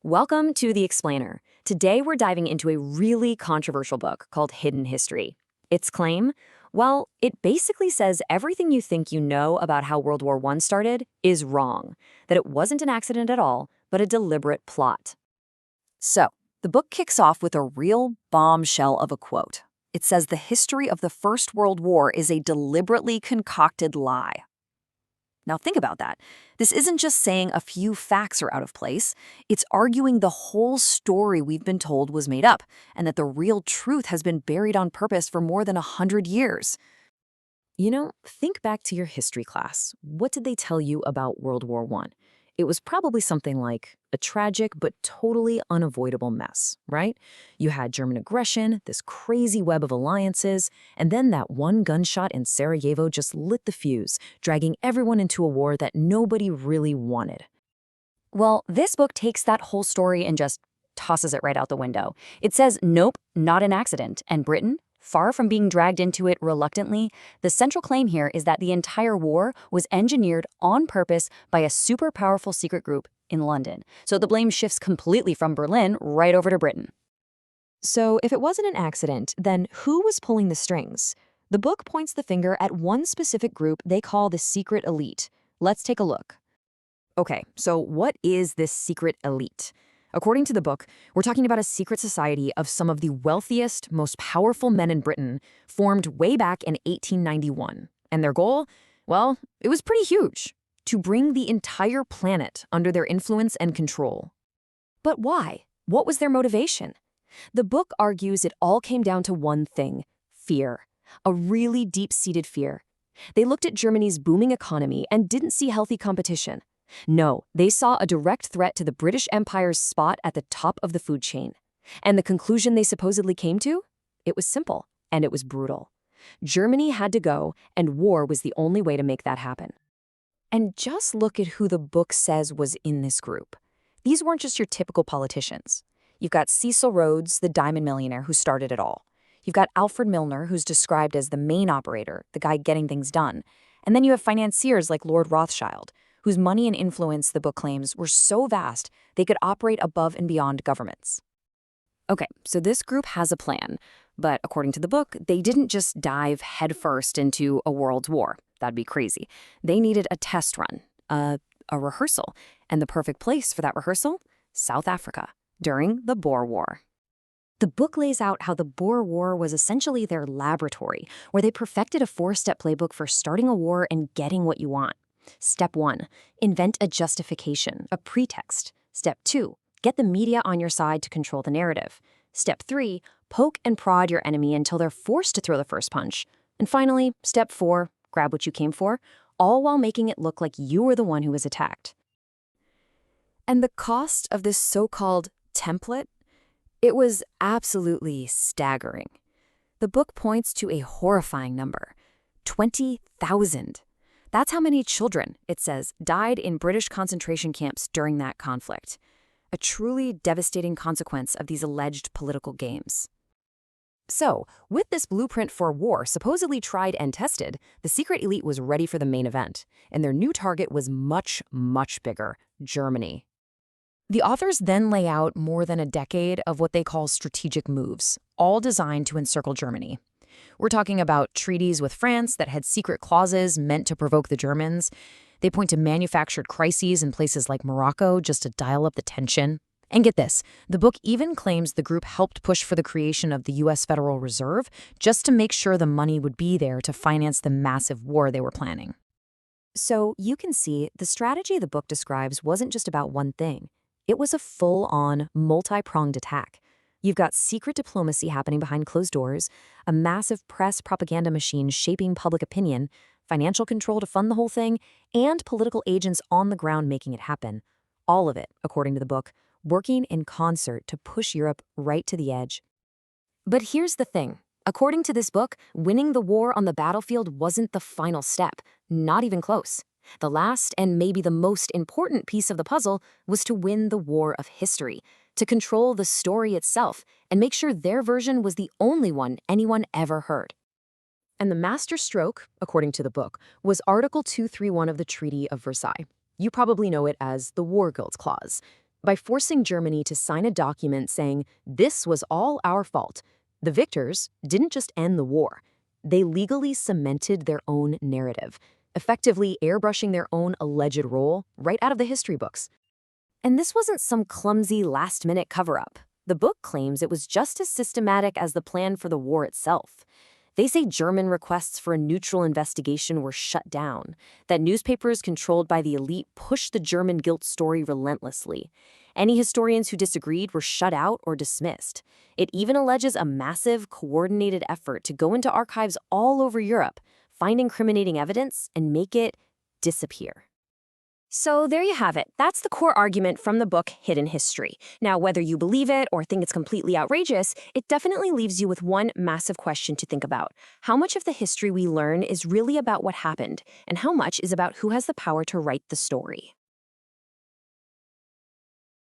Welcome to The Explainer. Today we're diving into a really controversial book called Hidden History. Its claim? Well, it basically says everything you think you know about how World War I started is wrong, that it wasn't an accident at all, but a deliberate plot. So, the book kicks off with a real bombshell of a quote. It says the history of the First World War is a deliberately concocted lie. Now think about that. This isn't just saying a few facts are out of place. It's arguing the whole story we've been told was made up, and that the real truth has been buried on purpose for more than 100 years. Think back to your history class. What did they tell you about World War I? It was probably something like a tragic but totally unavoidable mess, right? You had German aggression, this crazy web of alliances, and then that one gunshot in Sarajevo just lit the fuse, dragging everyone into a war that nobody really wanted. Well, this book takes that whole story and just tosses it right out the window. It says, nope, not an accident, and Britain, far from being dragged into it reluctantly, the central claim here is that the entire war was engineered on purpose by a super powerful secret group in London. So the blame shifts completely from Berlin right over to Britain. So if it wasn't an accident, then who was pulling the strings? The book points the finger at one specific group they call the secret elite. Let's take a look. Okay, so what is this secret elite? According to the book, we're talking about a secret society of some of the wealthiest, most powerful men in Britain, formed way back in 1891. And their goal? Well, it was pretty huge: to bring the entire planet under their influence and control. But why? What was their motivation? The book argues it all came down to one thing: fear. A really deep-seated fear. They looked at Germany's booming economy and didn't see healthy competition. No, they saw a direct threat to the British Empire's spot at the top of the food chain. And the conclusion they supposedly came to? It was simple, and it was brutal. Germany had to go, and war was the only way to make that happen. And just look at who the book says was in this group. These weren't just your typical politicians. You've got Cecil Rhodes, the diamond millionaire who started it all. You've got Alfred Milner, who's described as the main operator, the guy getting things done. And then you have financiers like Lord Rothschild, whose money and influence, the book claims, were so vast they could operate above and beyond governments. Okay, so this group has a plan, but according to the book, they didn't just dive headfirst into a world war. That'd be crazy. They needed a test run, a rehearsal, and the perfect place for that rehearsal? South Africa, during the Boer War. The book lays out how the Boer War was essentially their laboratory, where they perfected a 4-step playbook for starting a war and getting what you want. Step 1, invent a justification, a pretext. Step 2, get the media on your side to control the narrative. Step 3, poke and prod your enemy until they're forced to throw the first punch. And finally, step 4, grab what you came for, all while making it look like you were the one who was attacked. And the cost of this so-called template? It was absolutely staggering. The book points to a horrifying number: 20,000. That's how many children, it says, died in British concentration camps during that conflict. A truly devastating consequence of these alleged political games. So, with this blueprint for war supposedly tried and tested, the secret elite was ready for the main event, and their new target was much, much bigger: Germany. The authors then lay out more than a decade of what they call strategic moves, all designed to encircle Germany. We're talking about treaties with France that had secret clauses meant to provoke the Germans. They point to manufactured crises in places like Morocco just to dial up the tension. And get this, the book even claims the group helped push for the creation of the U.S. Federal Reserve just to make sure the money would be there to finance the massive war they were planning. So you can see the strategy the book describes wasn't just about one thing. It was a full-on, multi-pronged attack. You've got secret diplomacy happening behind closed doors, a massive press propaganda machine shaping public opinion, financial control to fund the whole thing, and political agents on the ground making it happen. All of it, according to the book, working in concert to push Europe right to the edge. But here's the thing. According to this book, winning the war on the battlefield wasn't the final step, not even close. The last and maybe the most important piece of the puzzle was to win the war of history, to control the story itself and make sure their version was the only one anyone ever heard. And the master stroke, according to the book, was Article 231 of the Treaty of Versailles. You probably know it as the War Guilds Clause. By forcing Germany to sign a document saying, "This was all our fault," the victors didn't just end the war. They legally cemented their own narrative, effectively airbrushing their own alleged role right out of the history books. And this wasn't some clumsy last-minute cover-up. The book claims it was just as systematic as the plan for the war itself. They say German requests for a neutral investigation were shut down, that newspapers controlled by the elite pushed the German guilt story relentlessly. Any historians who disagreed were shut out or dismissed. It even alleges a massive, coordinated effort to go into archives all over Europe, find incriminating evidence, and make it disappear. So there you have it. That's the core argument from the book Hidden History. Now, whether you believe it or think it's completely outrageous, it definitely leaves you with one massive question to think about. How much of the history we learn is really about what happened, and how much is about who has the power to write the story?